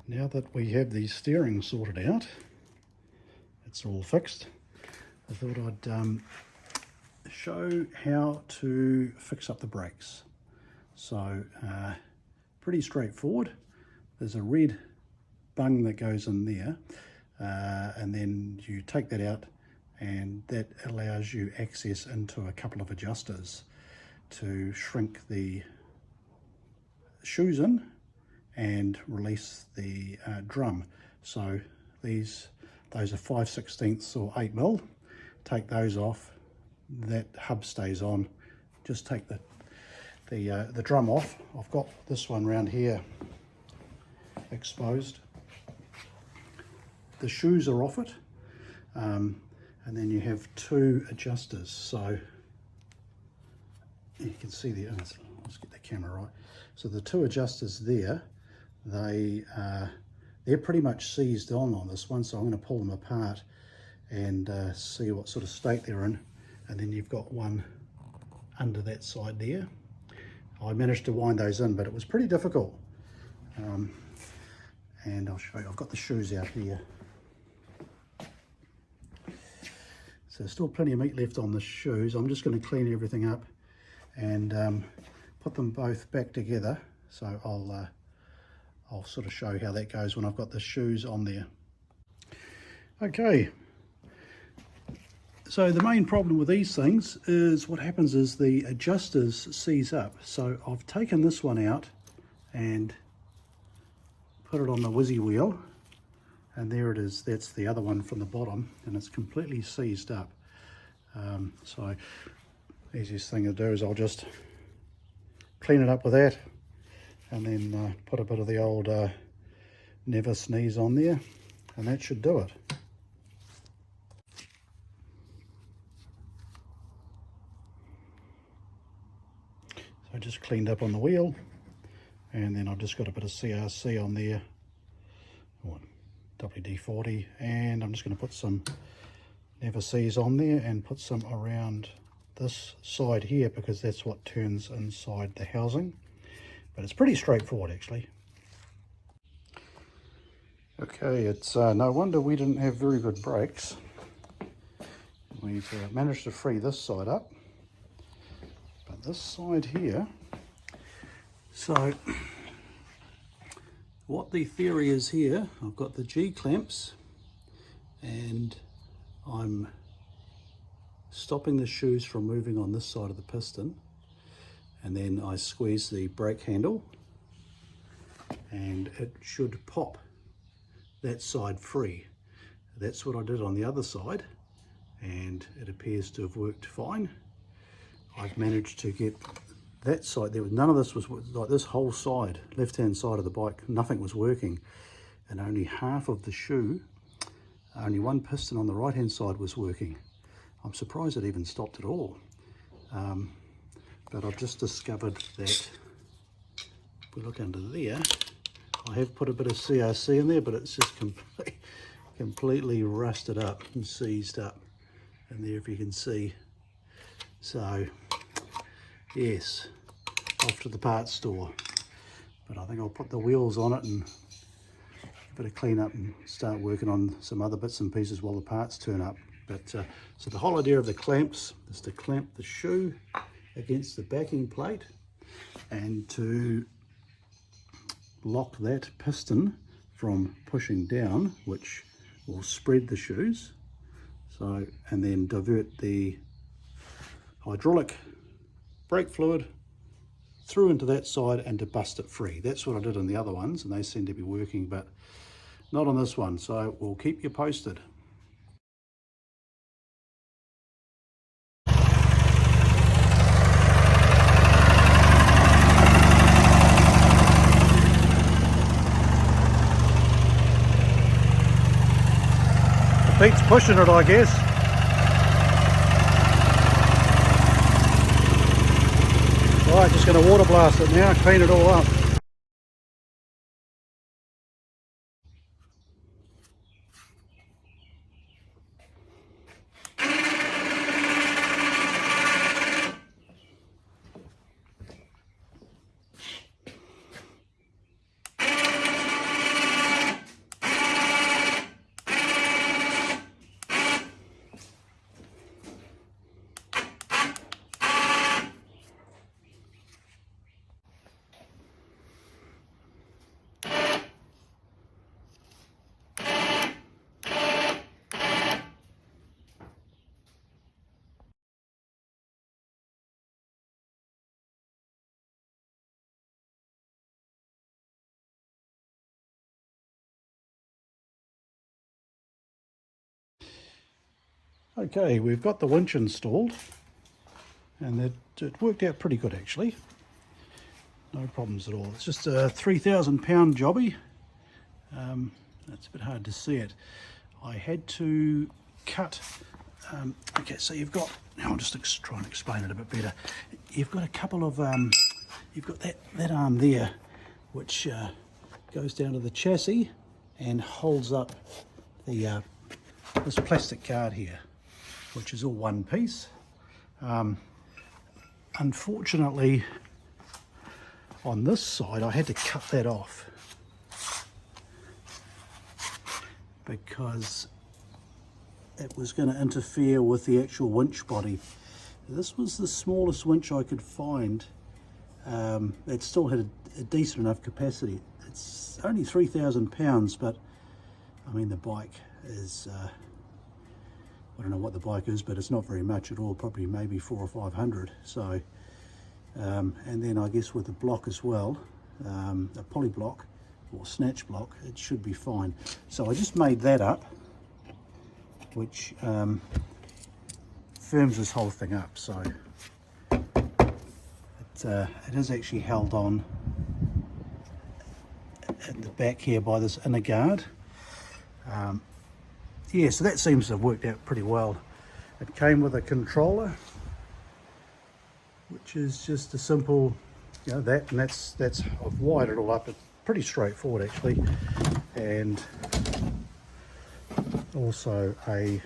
Now that we have the steering sorted out, it's all fixed, I thought I'd show how to fix up the brakes. So pretty straightforward. There's a red bung that goes in there, and then you take that out, and that allows you access into a couple of adjusters to shrink the shoes in and release the drum. So those are 5/16 or 8mm. Take those off, that hub stays on. Just take the drum off. I've got this one round here exposed. The shoes are off it, and then you have two adjusters. So you can see the, let's get the camera right. So the two adjusters there, they're pretty much seized on this one, so I'm going to pull them apart and see what sort of state they're in. And then you've got one under that side there. I managed to wind those in, but it was pretty difficult. And I'll show you, I've got the shoes out here. So there's still plenty of meat left on the shoes. I'm just going to clean everything up and put them both back together. So I'll sort of show how that goes when I've got the shoes on there. Okay, so the main problem with these things is what happens is the adjusters seize up. So I've taken this one out and put it on the whizzy wheel, and there it is. That's the other one from the bottom, and it's completely seized up. So the easiest thing to do is I'll just clean it up with that, and then put a bit of the old Never Sneeze on there, and that should do it. So I just cleaned up on the wheel, and then I've just got a bit of CRC on there, or WD-40, and I'm just going to put some Never Sees on there and put some around this side here, because that's what turns inside the housing. But it's pretty straightforward actually. Okay, it's no wonder we didn't have very good brakes. We've managed to free this side up, but this side here, so what the theory is here, I've got the G clamps and I'm stopping the shoes from moving on this side of the piston, and then I squeeze the brake handle and it should pop that side free. That's what I did on the other side, and it appears to have worked fine. I've managed to get that side, there was none of this was like this whole side, left hand side of the bike, nothing was working, and only half of the shoe, only one piston on the right hand side was working. I'm surprised it even stopped at all. But I've just discovered that if we look under there, I have put a bit of CRC in there, but it's just completely rusted up and seized up. And there, if you can see. So yes, off to the parts store. But I think I'll put the wheels on it and give it a clean up and start working on some other bits and pieces while the parts turn up. But so the whole idea of the clamps is to clamp the shoe against the backing plate and to lock that piston from pushing down, which will spread the shoes. So, and then divert the hydraulic brake fluid through into that side and to bust it free. That's what I did on the other ones, and they seem to be working, but not on this one. So we'll keep you posted. Pete's pushing it, I guess. Right, just going to water blast it now, clean it all up. Okay, we've got the winch installed, and it worked out pretty good actually. No problems at all. It's just a 3,000 pound jobby. It's a bit hard to see it. I had to cut, okay, so you've got, I'll just try and explain it a bit better. You've got a couple of, you've got that arm there, which goes down to the chassis and holds up the this plastic guard here, which is all one piece. Unfortunately, on this side, I had to cut that off because it was going to interfere with the actual winch body. This was the smallest winch I could find. It still had a decent enough capacity. It's only 3,000 pounds, but I mean the bike is, I don't know what the bike is, but it's not very much at all, probably maybe 400 or 500. So, and then I guess with the block as well, a poly block or snatch block, it should be fine. So I just made that up, which firms this whole thing up. So it is actually held on at the back here by this inner guard. Yeah, so that seems to have worked out pretty well. It came with a controller, which is just a simple, you know, that, and that's I've wired it all up. It's pretty straightforward actually, and also a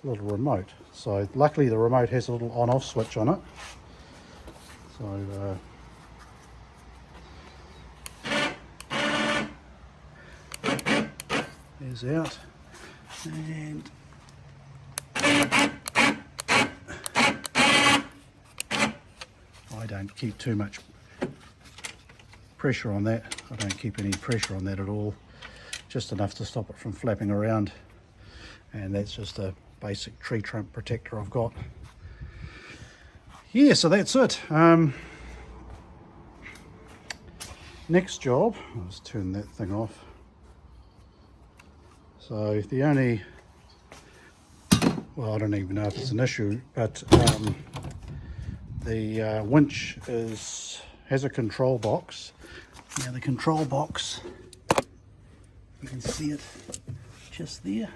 little remote. So luckily the remote has a little on-off switch on it. So there's out, and I don't keep too much pressure on that. I don't keep any pressure on that at all, just enough to stop it from flapping around, and that's just a basic tree trunk protector I've got. Yeah, so that's it. Next job, I'll just turn that thing off. So the only, well, I don't even know if it's an issue, but the winch has a control box. Now the control box, you can see it just there,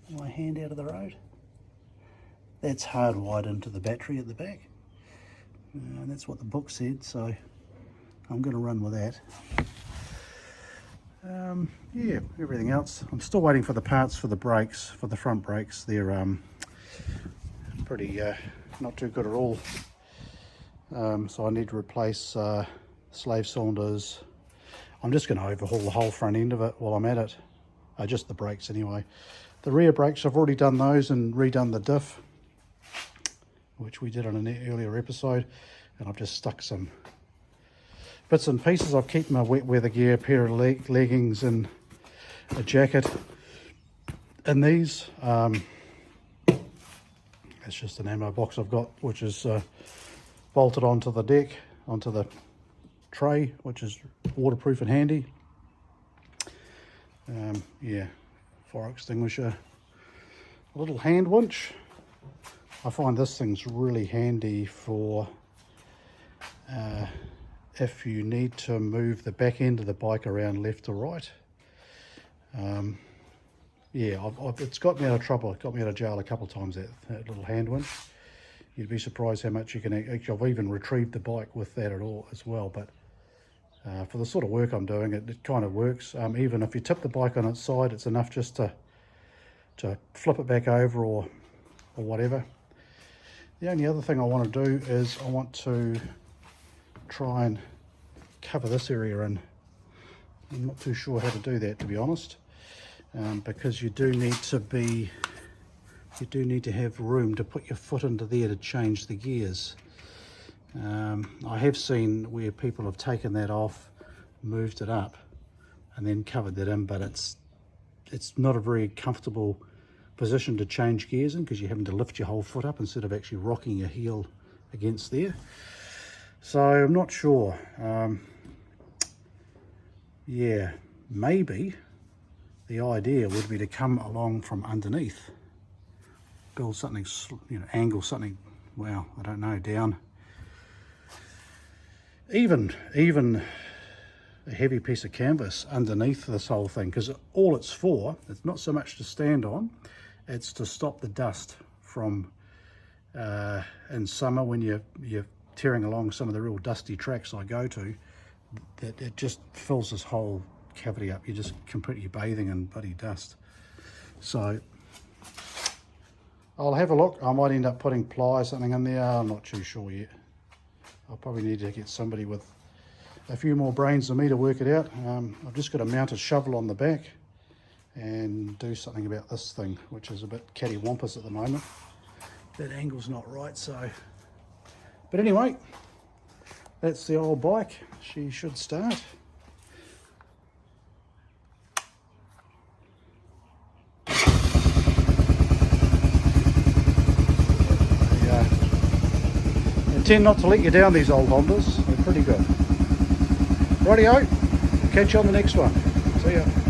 my hand out of the road. That's hardwired into the battery at the back, and that's what the book said, so I'm going to run with that. Yeah, everything else, I'm still waiting for the parts for the brakes, for the front brakes. They're pretty not too good at all, so I need to replace slave cylinders. I'm just going to overhaul the whole front end of it while I'm at it, just the brakes anyway. The rear brakes, I've already done those and redone the diff, which we did on an earlier episode, and I've just stuck some bits and pieces. I've kept my wet weather gear, a pair of leggings and a jacket in these. It's just an ammo box I've got, which is bolted onto the deck, onto the tray, which is waterproof and handy. Yeah, fire extinguisher, a little hand winch. I find this thing's really handy for if you need to move the back end of the bike around left or right. Yeah, it's got me out of trouble. It got me out of jail a couple of times, that little hand winch. You'd be surprised how much you can actually. I've even retrieved the bike with that at all as well. But for the sort of work I'm doing, it kind of works. Even if you tip the bike on its side, it's enough just to flip it back over or whatever. The only other thing I want to do is I want to try and cover this area in. I'm not too sure how to do that, to be honest, because you do need to have room to put your foot into there to change the gears. I have seen where people have taken that off, moved it up, and then covered that in, but it's not a very comfortable position to change gears in, because you're having to lift your whole foot up instead of actually rocking your heel against there. So I'm not sure. Yeah, maybe the idea would be to come along from underneath build something, you know, angle something, well, I don't know, down. Even a heavy piece of canvas underneath this whole thing, because all it's for, it's not so much to stand on, it's to stop the dust from, in summer when you're tearing along some of the real dusty tracks I go to, that it just fills this whole cavity up. You're just completely bathing in bloody dust. So I'll have a look. I might end up putting ply or something in there. I'm not too sure yet. I'll probably need to get somebody with a few more brains than me to work it out. I've just got to mount a shovel on the back and do something about this thing, which is a bit cattywampus at the moment. That angle's not right, so. But anyway, that's the old bike. She should start. Tend not to let you down, these old Hondas. They're pretty good. Rightio, catch you on the next one. See ya.